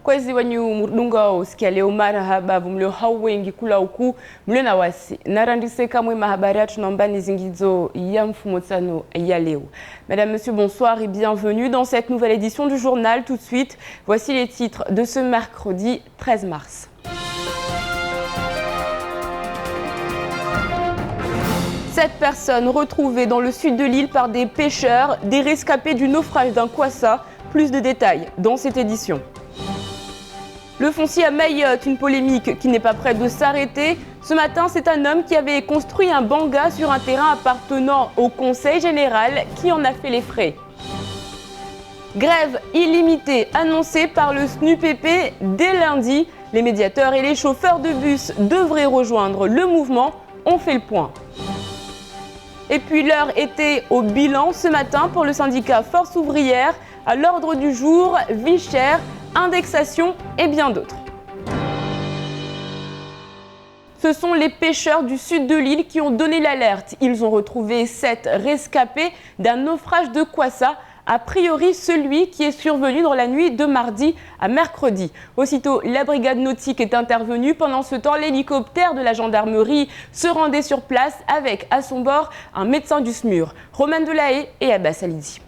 Kwezi wanyu murdunga usikia marahaba vumlio hau wengi kula huku mlio na wasi narandise kamwe mahabari tunaomba nizingizo ya mfumo tano ya leo. Mesdames, Messieurs, bonsoir et bienvenue dans cette nouvelle édition du journal. Tout de suite, voici les titres de ce mercredi 13 mars. Sept personnes retrouvées dans le sud de l'île par des pêcheurs, des rescapés du naufrage d'un kwassa. Plus de détails dans cette édition. Le foncier à Mayotte, une polémique qui n'est pas prête de s'arrêter. Ce matin, c'est un homme qui avait construit un banga sur un terrain appartenant au Conseil général qui en a fait les frais. Grève illimitée annoncée par le SNUPP dès lundi. Les médiateurs et les chauffeurs de bus devraient rejoindre le mouvement. On fait le point. Et puis l'heure était au bilan ce matin pour le syndicat Force ouvrière. À l'ordre du jour, vie chère, indexation et bien d'autres. Ce sont les pêcheurs du sud de l'île qui ont donné l'alerte. Ils ont retrouvé 7 rescapés d'un naufrage de kwassa, a priori celui qui est survenu dans la nuit de mardi à mercredi. Aussitôt, la brigade nautique est intervenue. Pendant ce temps, l'hélicoptère de la gendarmerie se rendait sur place avec à son bord un médecin du SMUR, Romain Delahaye et Abbas Alidi.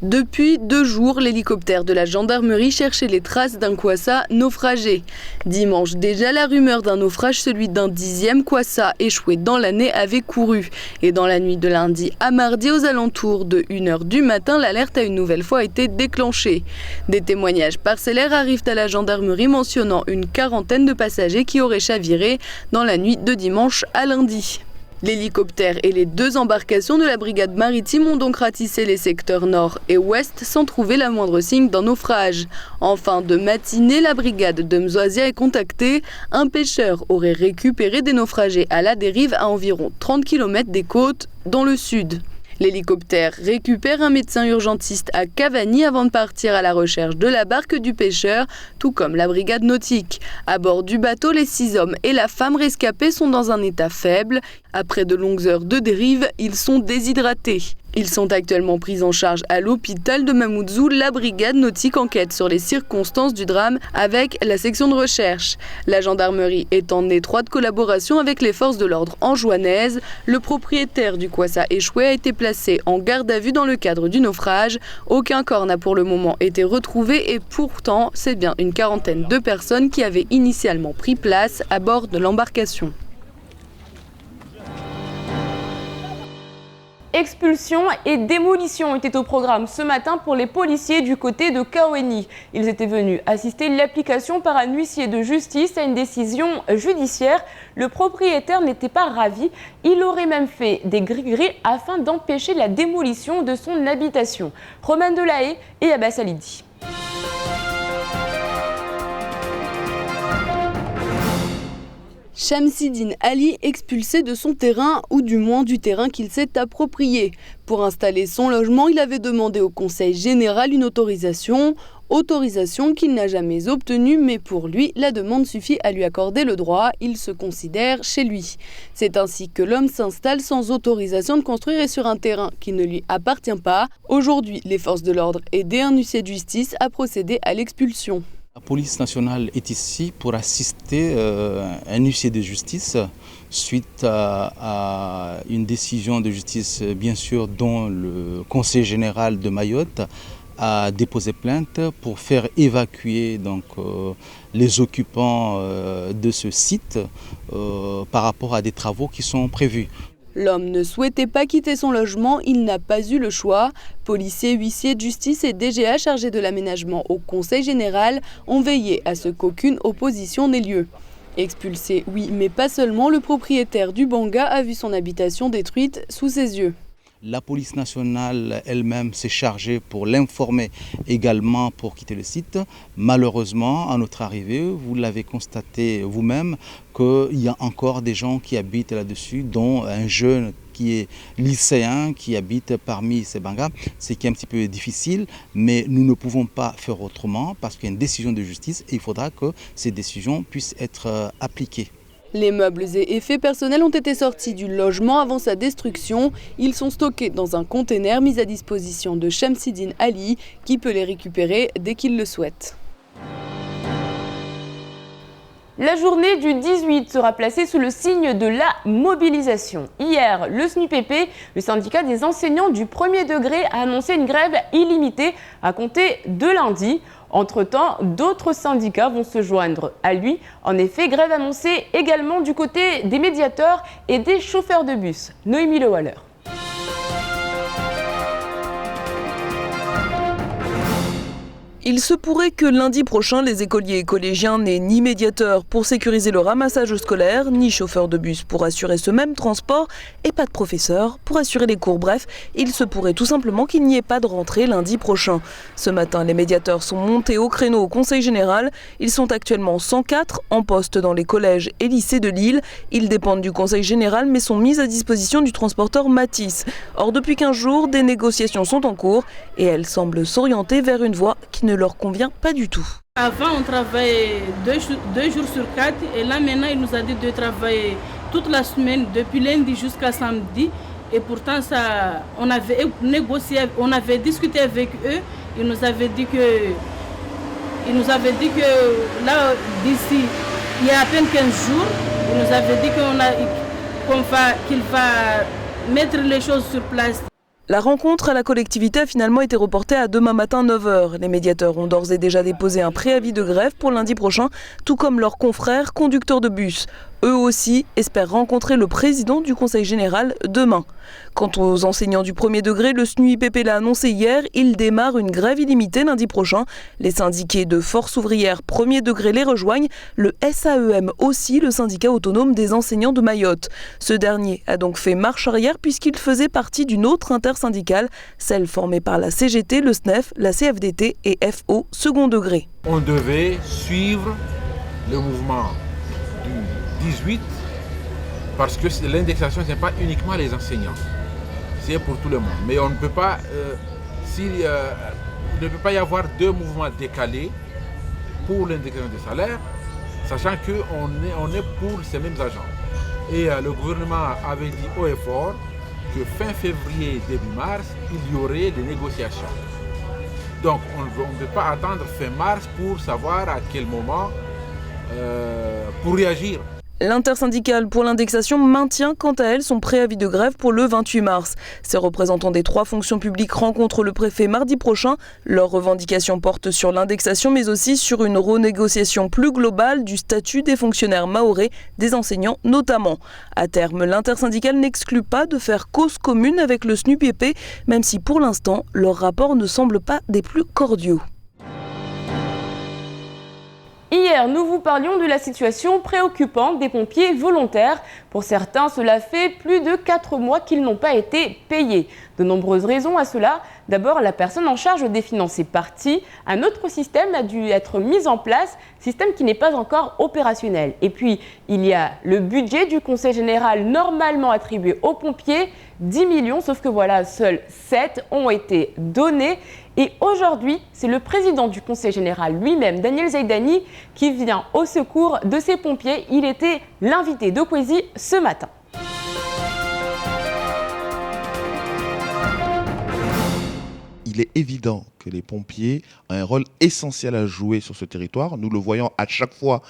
Depuis 2 jours, l'hélicoptère de la gendarmerie cherchait les traces d'un kwassa naufragé. Dimanche déjà, la rumeur d'un naufrage, celui d'un 10e kwassa échoué dans l'année, avait couru. Et dans la nuit de lundi à mardi, aux alentours de 1h du matin, l'alerte a une nouvelle fois été déclenchée. Des témoignages parcellaires arrivent à la gendarmerie mentionnant une quarantaine de passagers qui auraient chaviré dans la nuit de dimanche à lundi. L'hélicoptère et les 2 embarcations de la brigade maritime ont donc ratissé les secteurs nord et ouest sans trouver la moindre signe d'un naufrage. En fin de matinée, la brigade de Mzoazia est contactée. Un pêcheur aurait récupéré des naufragés à la dérive à environ 30 km des côtes dans le sud. L'hélicoptère récupère un médecin urgentiste à Cavani avant de partir à la recherche de la barque du pêcheur, tout comme la brigade nautique. À bord du bateau, les 6 hommes et la femme rescapés sont dans un état faible. Après de longues heures de dérive, ils sont déshydratés. Ils sont actuellement pris en charge à l'hôpital de Mamoudzou. La brigade nautique enquête sur les circonstances du drame avec la section de recherche. La gendarmerie est en étroite collaboration avec les forces de l'ordre anjouanaises. Le propriétaire du kwassa échoué a été placé en garde à vue dans le cadre du naufrage. Aucun corps n'a pour le moment été retrouvé et pourtant, c'est bien une quarantaine de personnes qui avaient initialement pris place à bord de l'embarcation. Expulsion et démolition étaient au programme ce matin pour les policiers du côté de Kaweni. Ils étaient venus assister l'application par un huissier de justice à une décision judiciaire. Le propriétaire n'était pas ravi. Il aurait même fait des gris-gris afin d'empêcher la démolition de son habitation. Romain Delahaye et Abbas Alidi. Shamsidine Ali expulsé de son terrain, ou du moins du terrain qu'il s'est approprié. Pour installer son logement, il avait demandé au Conseil général une autorisation qu'il n'a jamais obtenue, mais pour lui, la demande suffit à lui accorder le droit, il se considère chez lui. C'est ainsi que l'homme s'installe sans autorisation de construire et sur un terrain qui ne lui appartient pas. Aujourd'hui, les forces de l'ordre aidées un huissier de justice à procéder à l'expulsion. La police nationale est ici pour assister un huissier de justice suite à une décision de justice, bien sûr, dont le Conseil général de Mayotte a déposé plainte pour faire évacuer les occupants de ce site par rapport à des travaux qui sont prévus. L'homme ne souhaitait pas quitter son logement, il n'a pas eu le choix. Policiers, huissiers de justice et DGA chargés de l'aménagement au Conseil général ont veillé à ce qu'aucune opposition n'ait lieu. Expulsé, oui, mais pas seulement, le propriétaire du banga a vu son habitation détruite sous ses yeux. La police nationale elle-même s'est chargée pour l'informer également pour quitter le site. Malheureusement, à notre arrivée, vous l'avez constaté vous-même, qu'il y a encore des gens qui habitent là-dessus, dont un jeune qui est lycéen, qui habite parmi ces bangas, ce qui est un petit peu difficile, mais nous ne pouvons pas faire autrement parce qu'il y a une décision de justice et il faudra que ces décisions puissent être appliquées. Les meubles et effets personnels ont été sortis du logement avant sa destruction. Ils sont stockés dans un conteneur mis à disposition de Shamsidine Ali, qui peut les récupérer dès qu'il le souhaite. La journée du 18 sera placée sous le signe de la mobilisation. Hier, le SNUPP, le syndicat des enseignants du premier degré, a annoncé une grève illimitée à compter de lundi. Entre-temps, d'autres syndicats vont se joindre à lui. En effet, grève annoncée également du côté des médiateurs et des chauffeurs de bus. Noémie Lewaller. Il se pourrait que lundi prochain, les écoliers et collégiens n'aient ni médiateur pour sécuriser le ramassage scolaire, ni chauffeur de bus pour assurer ce même transport, et pas de professeur pour assurer les cours. Bref, il se pourrait tout simplement qu'il n'y ait pas de rentrée lundi prochain. Ce matin, les médiateurs sont montés au créneau au Conseil général. Ils sont actuellement 104 en poste dans les collèges et lycées de Lille. Ils dépendent du Conseil général mais sont mis à disposition du transporteur Matisse. Or, depuis 15 jours, des négociations sont en cours et elles semblent s'orienter vers une voie qui ne leur convient pas du tout. Avant, on travaillait deux jours sur 4 et là maintenant, il nous a dit de travailler toute la semaine, depuis lundi jusqu'à samedi. Et pourtant, on avait négocié, on avait discuté avec eux. Ils nous avaient dit que là, d'ici, il y a à peine 15 jours, ils nous avaient dit qu'il va mettre les choses sur place. La rencontre à la collectivité a finalement été reportée à demain matin 9h. Les médiateurs ont d'ores et déjà déposé un préavis de grève pour lundi prochain, tout comme leurs confrères conducteurs de bus. Eux aussi espèrent rencontrer le président du Conseil général demain. Quant aux enseignants du premier degré, le SNUIPP l'a annoncé hier, il démarre une grève illimitée lundi prochain. Les syndiqués de Force ouvrière premier degré les rejoignent, le SAEM aussi, le syndicat autonome des enseignants de Mayotte. Ce dernier a donc fait marche arrière puisqu'il faisait partie d'une autre intersyndicale, celle formée par la CGT, le SNEF, la CFDT et FO second degré. On devait suivre le mouvement du 18 parce que l'indexation, ce n'est pas uniquement les enseignants, c'est pour tout le monde. Mais on ne peut pas, il ne peut pas y avoir deux mouvements décalés pour l'indexation des salaires, sachant qu'on est pour ces mêmes agents. Et le gouvernement avait dit haut et fort que fin février, début mars, il y aurait des négociations. Donc on ne peut pas attendre fin mars pour savoir à quel moment pour réagir. L'intersyndicale pour l'indexation maintient quant à elle son préavis de grève pour le 28 mars. Ces représentants des 3 fonctions publiques rencontrent le préfet mardi prochain. Leurs revendications portent sur l'indexation mais aussi sur une renégociation plus globale du statut des fonctionnaires mahorais, des enseignants notamment. À terme, l'intersyndicale n'exclut pas de faire cause commune avec le SNUPP, même si pour l'instant, leur rapport ne semble pas des plus cordiaux. Hier, nous vous parlions de la situation préoccupante des pompiers volontaires. Pour certains, cela fait plus de 4 mois qu'ils n'ont pas été payés. De nombreuses raisons à cela. D'abord, la personne en charge des finances est partie. Un autre système a dû être mis en place, système qui n'est pas encore opérationnel. Et puis, il y a le budget du Conseil général normalement attribué aux pompiers, 10 millions, sauf que voilà, seuls 7 ont été donnés. Et aujourd'hui, c'est le président du Conseil général lui-même, Daniel Zaidani, qui vient au secours de ces pompiers. Il était l'invité de Kwesi ce matin. Il est évident que les pompiers ont un rôle essentiel à jouer sur ce territoire. Nous le voyons à chaque fois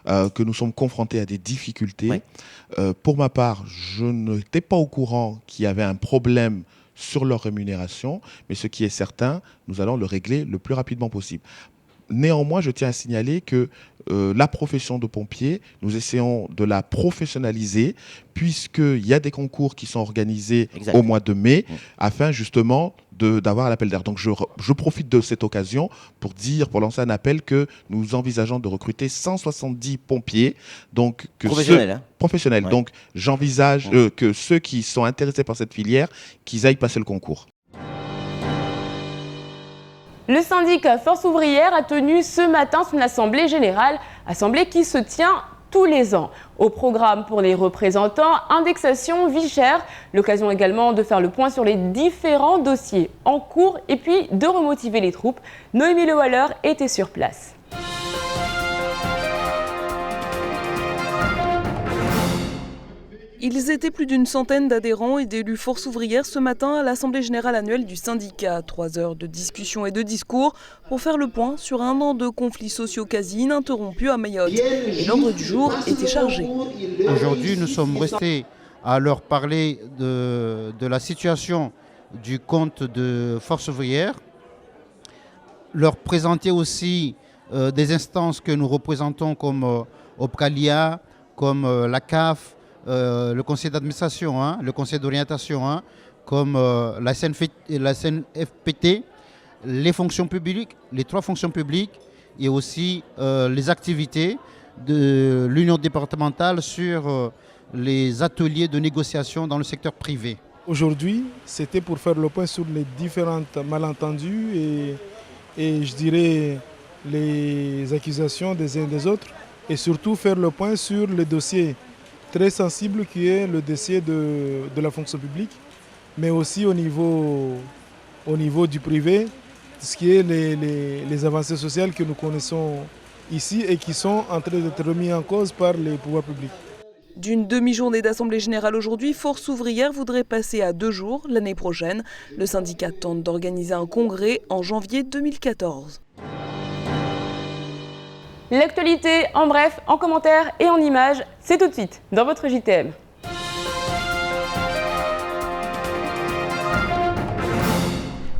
que nous sommes confrontés à des difficultés. Oui. Pour ma part, je n'étais pas au courant qu'il y avait un problème sur leur rémunération, mais ce qui est certain, nous allons le régler le plus rapidement possible. Néanmoins, je tiens à signaler que la profession de pompier, nous essayons de la professionnaliser puisqu'il y a des concours qui sont organisés au mois de mai afin justement d'avoir l'appel d'air. Donc je profite de cette occasion pour lancer un appel que nous envisageons de recruter 170 pompiers. Donc, professionnels. Donc j'envisage que ceux qui sont intéressés par cette filière, qu'ils aillent passer le concours. Le syndicat Force ouvrière a tenu ce matin son assemblée générale, assemblée qui se tient tous les ans. Au programme pour les représentants, indexation, vie chère, l'occasion également de faire le point sur les différents dossiers en cours et puis de remotiver les troupes. Noémie Lewaller était sur place. Ils étaient plus d'une centaine d'adhérents et d'élus Force ouvrière ce matin à l'Assemblée générale annuelle du syndicat. 3 heures de discussion et de discours pour faire le point sur un an de conflits sociaux quasi ininterrompus à Mayotte. Et l'ordre du jour était chargé. Aujourd'hui, nous sommes restés à leur parler de la situation du compte de Force ouvrière, leur présenter aussi des instances que nous représentons comme Opcalia, comme la CAF, le conseil d'administration, le conseil d'orientation, comme la CNFPT, les fonctions publiques, les 3 fonctions publiques et aussi les activités de l'union départementale sur les ateliers de négociation dans le secteur privé. Aujourd'hui, c'était pour faire le point sur les différentes malentendus et je dirais les accusations des uns et des autres et surtout faire le point sur le dossier très sensible qui est le dossier de la fonction publique, mais aussi au niveau du privé, ce qui est les avancées sociales que nous connaissons ici et qui sont en train d'être remis en cause par les pouvoirs publics. D'une demi-journée d'Assemblée générale aujourd'hui, Force ouvrière voudrait passer à 2 jours l'année prochaine. Le syndicat tente d'organiser un congrès en janvier 2014. L'actualité en bref, en commentaire et en images, c'est tout de suite dans votre JTM.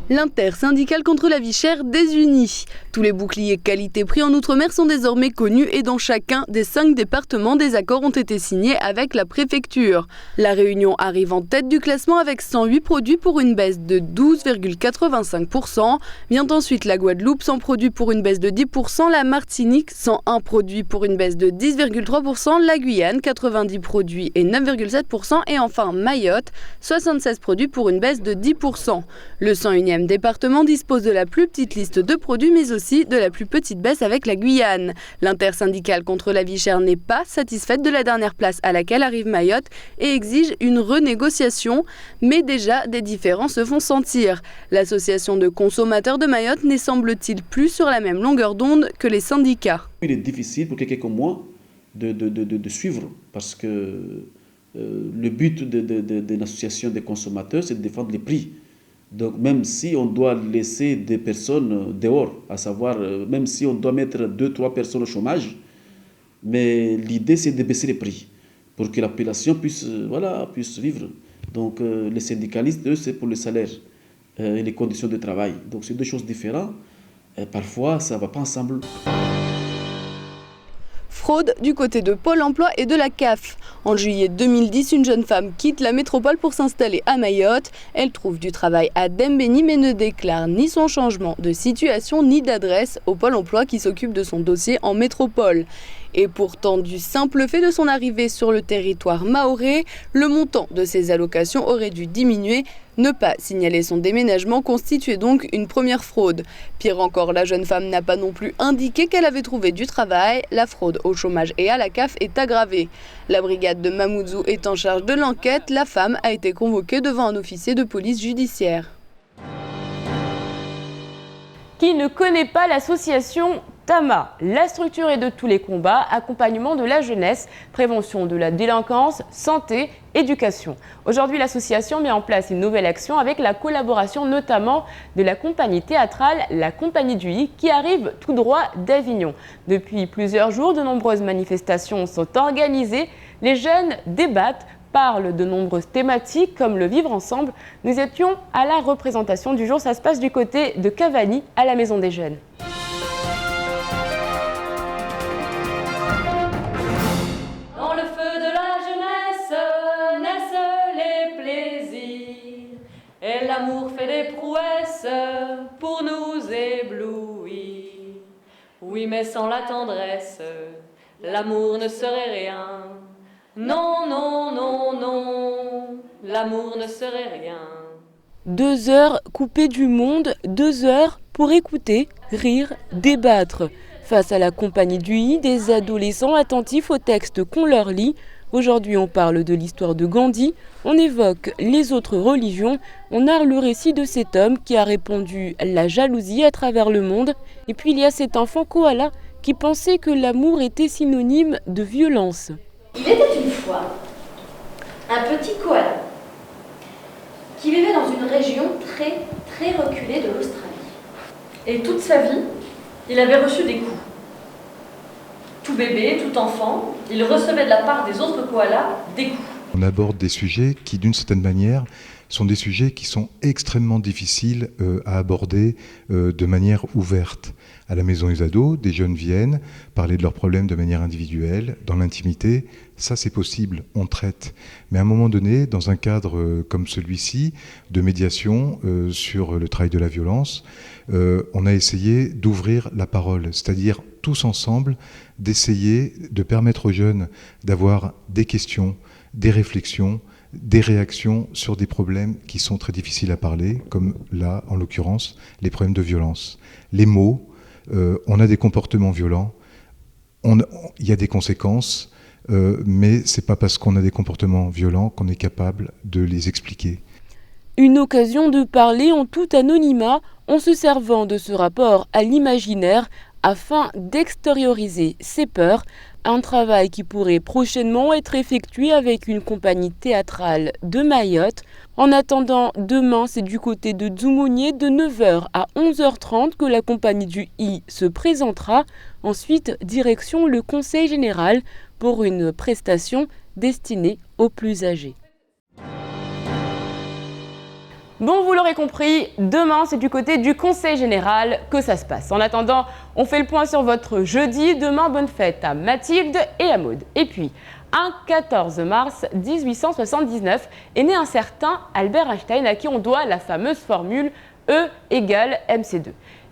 L'intersyndicale contre la vie chère désunie. Tous les boucliers qualité-prix en Outre-mer sont désormais connus et dans chacun des 5 départements, des accords ont été signés avec la préfecture. La Réunion arrive en tête du classement avec 108 produits pour une baisse de 12,85%. Vient ensuite la Guadeloupe, 100 produits pour une baisse de 10%. La Martinique, 101 produits pour une baisse de 10,3%. La Guyane, 90 produits et 9,7%. Et enfin Mayotte, 76 produits pour une baisse de 10%. Le 101e département dispose de la plus petite liste de produits mais aussi de la plus petite baisse avec la Guyane. L'intersyndicale contre la vie chère n'est pas satisfaite de la dernière place à laquelle arrive Mayotte et exige une renégociation, mais déjà des différends se font sentir. L'association de consommateurs de Mayotte n'est semble-t-il plus sur la même longueur d'onde que les syndicats. Il est difficile pour quelqu'un comme moi de suivre parce que le but d'une association des consommateurs c'est de défendre les prix. Donc même si on doit laisser des personnes dehors, à savoir même si on doit mettre 2-3 personnes au chômage, mais l'idée c'est de baisser les prix pour que la population puisse vivre. Donc les syndicalistes, eux, c'est pour le salaire et les conditions de travail. Donc c'est 2 choses différentes. Et parfois ça ne va pas ensemble. Fraude du côté de Pôle emploi et de la CAF. En juillet 2010, une jeune femme quitte la métropole pour s'installer à Mayotte. Elle trouve du travail à Dembéni mais ne déclare ni son changement de situation ni d'adresse au Pôle emploi qui s'occupe de son dossier en métropole. Et pourtant, du simple fait de son arrivée sur le territoire mahorais, le montant de ses allocations aurait dû diminuer. Ne pas signaler son déménagement constituait donc une première fraude. Pire encore, la jeune femme n'a pas non plus indiqué qu'elle avait trouvé du travail. La fraude au chômage et à la CAF est aggravée. La brigade de Mamoudzou est en charge de l'enquête. La femme a été convoquée devant un officier de police judiciaire. Qui ne connaît pas l'association TAMA? La structure est de tous les combats, accompagnement de la jeunesse, prévention de la délinquance, santé, éducation. Aujourd'hui, l'association met en place une nouvelle action avec la collaboration notamment de la compagnie théâtrale La Compagnie du I qui arrive tout droit d'Avignon. Depuis plusieurs jours, de nombreuses manifestations sont organisées. Les jeunes débattent, parlent de nombreuses thématiques comme le vivre ensemble. Nous étions à la représentation du jour. Ça se passe du côté de Cavani à la Maison des Jeunes. Et l'amour fait des prouesses pour nous éblouir. Oui, mais sans la tendresse, l'amour ne serait rien. Non, non, non, non, l'amour ne serait rien. 2 heures coupées du monde, 2 heures pour écouter, rire, débattre. Face à la compagnie du I, des adolescents attentifs aux textes qu'on leur lit. Aujourd'hui, on parle de l'histoire de Gandhi, on évoque les autres religions, on narre le récit de cet homme qui a répandu la jalousie à travers le monde. Et puis il y a cet enfant koala qui pensait que l'amour était synonyme de violence. Il était une fois petit koala qui vivait dans une région très, très reculée de l'Australie. Et toute sa vie, il avait reçu des coups. Tout bébé, tout enfant, il recevait de la part des autres koalas des coups. On aborde des sujets qui, d'une certaine manière, sont des sujets qui sont extrêmement difficiles à aborder de manière ouverte. À la maison Usado, des jeunes viennent parler de leurs problèmes de manière individuelle, dans l'intimité. Ça, c'est possible, on traite. Mais à un moment donné, dans un cadre comme celui-ci, de médiation sur le travail de la violence, on a essayé d'ouvrir la parole, c'est-à-dire tous ensemble, d'essayer de permettre aux jeunes d'avoir des questions, des réflexions, des réactions sur des problèmes qui sont très difficiles à parler, comme là, en l'occurrence, les problèmes de violence. Les mots, on a des comportements violents, il y a des conséquences, mais c'est pas parce qu'on a des comportements violents qu'on est capable de les expliquer. Une occasion de parler en tout anonymat en se servant de ce rapport à l'imaginaire afin d'extérioriser ses peurs, un travail qui pourrait prochainement être effectué avec une compagnie théâtrale de Mayotte. En attendant, demain, c'est du côté de Dzoumogné de 9h à 11h30 que la compagnie du I se présentera. Ensuite, direction le Conseil général pour une prestation destinée aux plus âgés. Bon, vous l'aurez compris, demain, c'est du côté du Conseil général que ça se passe. En attendant, on fait le point sur votre jeudi. Demain, bonne fête à Mathilde et à Maude. Et puis, un 14 mars 1879 est né un certain Albert Einstein à qui on doit la fameuse formule E égale mc2.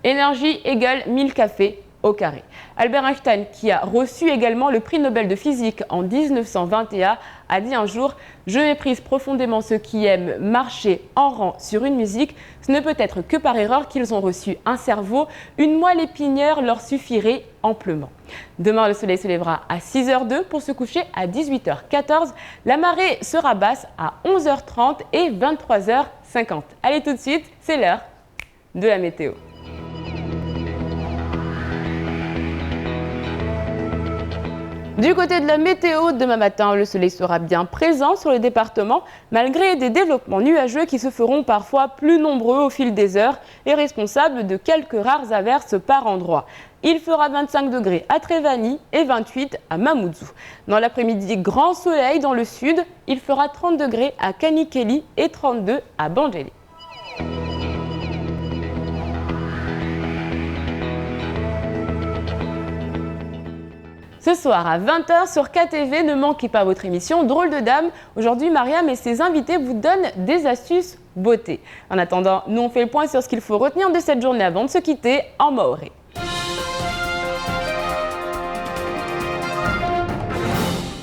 Énergie égale 1000 cafés au carré. Albert Einstein, qui a reçu également le prix Nobel de physique en 1921, a dit un jour « Je méprise profondément ceux qui aiment marcher en rang sur une musique. Ce ne peut être que par erreur qu'ils ont reçu un cerveau. Une moelle épinière leur suffirait amplement. » Demain, le soleil se lèvera à 6h02 pour se coucher à 18h14. La marée sera basse à 11h30 et 23h50. Allez, tout de suite, c'est l'heure de la météo. Du côté de la météo, demain matin, le soleil sera bien présent sur le département, malgré des développements nuageux qui se feront parfois plus nombreux au fil des heures et responsables de quelques rares averses par endroit. Il fera 25 degrés à Trévani et 28 à Mamoudzou. Dans l'après-midi, grand soleil dans le sud, il fera 30 degrés à Kanikeli et 32 à Bangeli. Ce soir à 20h sur KTV, ne manquez pas votre émission Drôle de Dame. Aujourd'hui, Mariam et ses invités vous donnent des astuces beauté. En attendant, nous on fait le point sur ce qu'il faut retenir de cette journée avant de se quitter en maoré.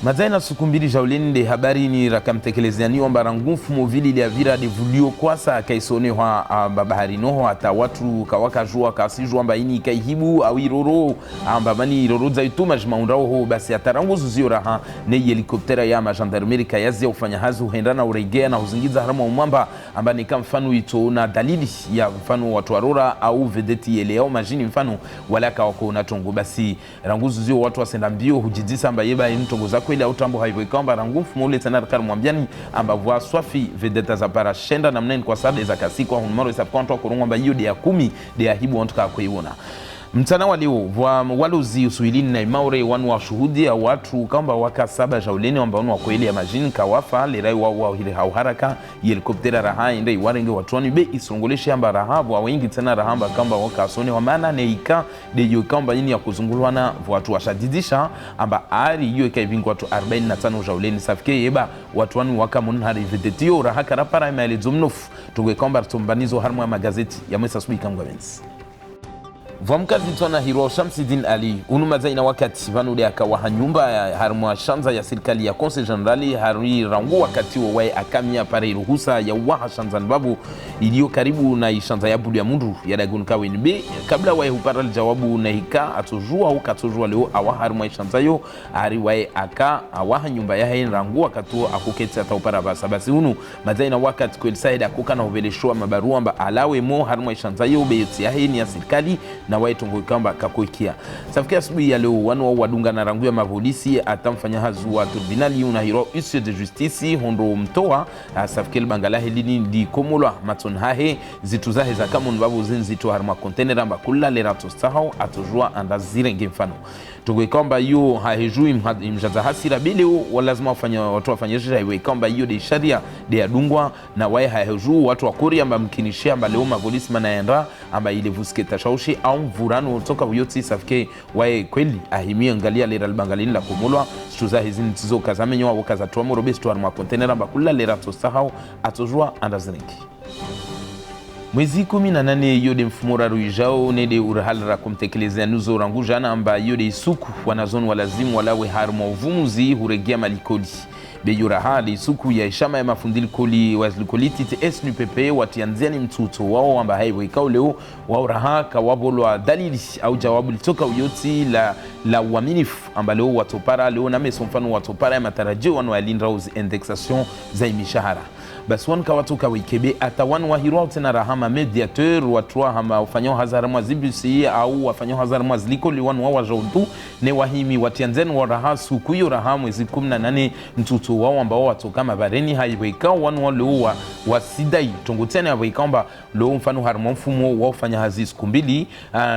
Mazaina siku mbili jaulende habari ni rakamtekelezani ombara ngufu vili ya vira de vulio kwasa akaisonewa babahari noho hata watu kawakajua kasijua mbaini kaihibu awiroro ambamani roro zaituma jmaundaho basi ataranguzo zioraha ne helikoptera ya majandarmeri kayazi ufanya hazi uhendana uregea na uzingiza harama umwamba ambani kama mfano ito na dalili ya mfano watu arora au vedeti ele au majini mfano walaka wako na tongo basi ranguzo zio watu wasenda mbio hujidisa mbayeba mtongo zako ile utambo haiwe kwamba rangufu mule tena kar mwambiani amba vwa swafi vedeta za para shenda na mneni kwa sada za kasiko au numero isa konto kurungwa mba hiyo de ya 10 de ya hibu ontuka kuiona. Mtana walio waluzi uswilini na imaure wanu wa shuhudi ya watu kamba waka saba jauleni wamba wanu wa kweli ya majini kawafa lirai wa hili hauharaka helikoptera raha inde iwarenge watuani be isongoleshe amba raha wa wengi tena raha amba kamba waka asone wa maana neika de yu kamba yini ya kuzungulwana watu washadidisha amba ari yu eka ivingu watu 45 jauleni safike yeba watu wanu waka munhari vedetio raha karapara ima ele zumnufu tugwe kamba tumbanizo harmu ya magazeti ya mwesa subi kambwa mensi. Vamkazi tona hiro Shamsidin Ali unumaza ina wakati vanude akawaha nyumba ya harmwa shanza ya serikali ya Conseil General harui rangu wakati wae akamia pare ruhusa ya waha shanzan babu iliyo karibu na ishanza ya bulu ya mundu ya dagun kawenbe kabla wae hupara jawabu na hika atujua au katujua leo awaha harmwa shanza yo ari wae aka awaha nyumba ya hain rangu wakati akuketi ataupara basa basi unu maza ina wakati kweli saida kuka na ubeleshwa mabarua mba alawe mo harmwa shanza yo beyoti ya hain ya serikali na wae tongo kamba kakoikia safikia asubuhi ya leo wanu wadunga na rangu ya mapolisi atamfanya hazu wa tribunali unahiro issue de justice hondo mtoa safikia bangalahe lini di komolwa maton hahe zitu zahe za kamun babu zinzito harma container amba kula lerato sahau atojua anda zirenge mfano tongo kamba yo hahejui mjaza hasira bile lazima watu wafanyisha iwe kamba hiyo de sharia de adungwa na wae haheju watu wa Korea amba mkinishia amba leo mapolisi manaenda amba ile vusketa shaushi au mvurano toka uyoti safike wae kweli ahimia angalia lera bangalini la kumulwa stuza hizi ntizo kazamenyo wa kaza tuamo robesto arma container amba kula lera to sahau atojua andaziniki mwezi 18 yode mfumura ruijao nede urahalra kumtekelezea nuzo rangujana amba yode isuku wanazonu walazimu walawe harma uvumuzi huregia malikoli beyura hali suku ya ishama ya mafundili koli wazlikoli TTS NUPP watianziani mtuto wao amba haiwe ikao leo wao raha kawabolwa dalili au jawabu litoka uyoti la uaminifu amba leo watopara leo na meso mfano watopara ya matarajio wanu alinda uzi indexation za imishahara basi wanu kawatoka wikebe ata wanu wahirua utena rahama mediateur watua hama ufanyo hazara mwazibusi au wafanyo hazara mwazlikoli wanu wawa jaudu ne wahimi watianziani wa raha suku yu raha mwezi 18 mtuto wao ambao watoka mabareni haiweka wanu walo wasidai tongotene haiweka amba leo mfano harmo mfumo wao fanya hazi siku mbili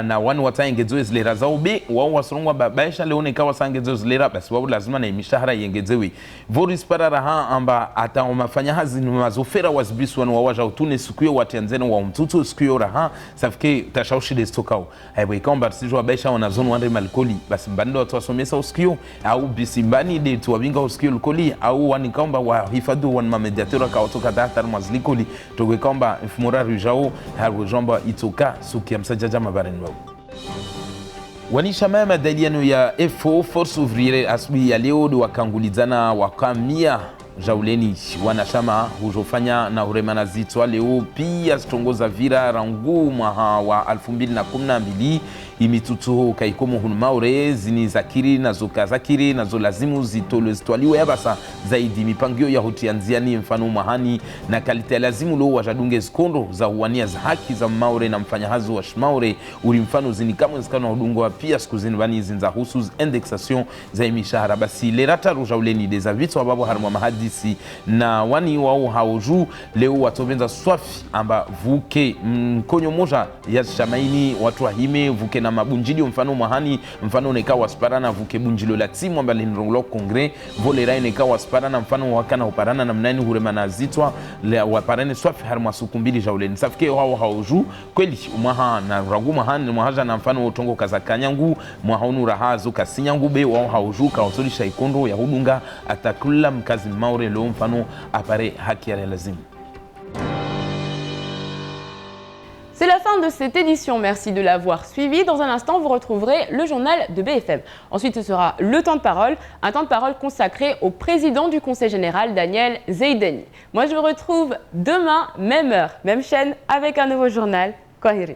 na wanu wataengezewe zilera zao be wao wasorongwa babaisha leo nikawa sangezewe zilera basi wao lazima na imishahara yengezewe voris para raha amba ata mafanya hazi mazofera wazibisu wanu wawaja utune siku yo watianzene wa mtuto siku yo raha safike tashaushi destokao haiweka amba sijo wabaisha wanazonu wande malikoli basi mbando watu wasomesa usikio au bisimbani de tuwabinga usikio lukoli au wanikaomba wa hifadhi wan mamediatora kawatoka datar mazlikoli togwe kaomba mfumura rujao harujomba itoka suki amsajaja mabarani wao wanishama madaliano ya FO Force Ouvrière asubuhi ya leo wakangulizana wakamia jauleni wanashama hujofanya na uremana zitwa leo pia stongoza vira rangu mwaha wa 2012 imitutu kaikomo hunumaure zini zakiri na zokazakiri na zolazimu zitolezitwaliwe yabasa zaidi mipangio ya hotianziani mfano mahani na kalite lazimu lo wajadunge zikondo za uwania za haki za maure na mfanyahazi wa shmaure uri mfano zini kama zikano hudungo pia siku zinvani zinza husu indexation za imishahara basi lerata rujauleni deza vitu ababo harma mahadisi na wani wao hauju leo watovenza swafi amba vuke mkonyo moja ya shamaini watu wahime vuke na mabunjili mfano mahani mfano neka wasparana vuke bunjilo la timu amba linronglo kongre volera neka wasparana mfano wakana uparana na mnani huremana zitwa waparane swafi harma sukumbili jauleni safike wao hauju kweli umaha na ragu mahani mwahaja na mfano utongo kazakanyangu mwahaunu rahazo kasinyangu be wao hauju kaotolisha ikondo ya hudunga atakula mkazi maure leo mfano apparaît haki ya lazim. C'est la fin de cette édition, merci de l'avoir suivi. Dans un instant, vous retrouverez le journal de BFM. Ensuite, ce sera le temps de parole, un temps de parole consacré au président du Conseil général, Daniel Zeidani. Moi, je vous retrouve demain, même heure, même chaîne, avec un nouveau journal, Kwaheri.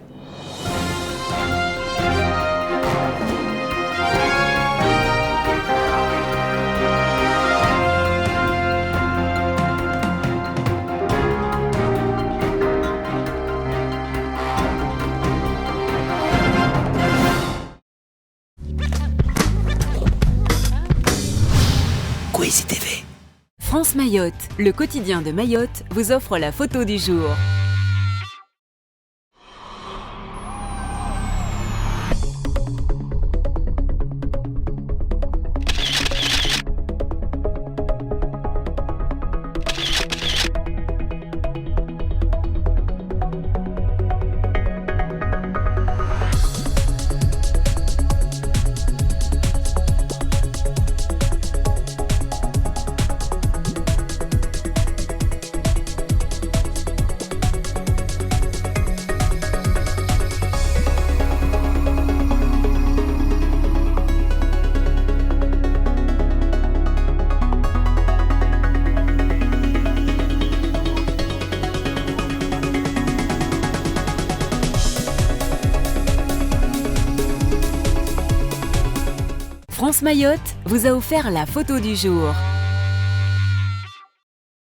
TV. France Mayotte, le quotidien de Mayotte, vous offre la photo du jour. France Mayotte vous a offert la photo du jour.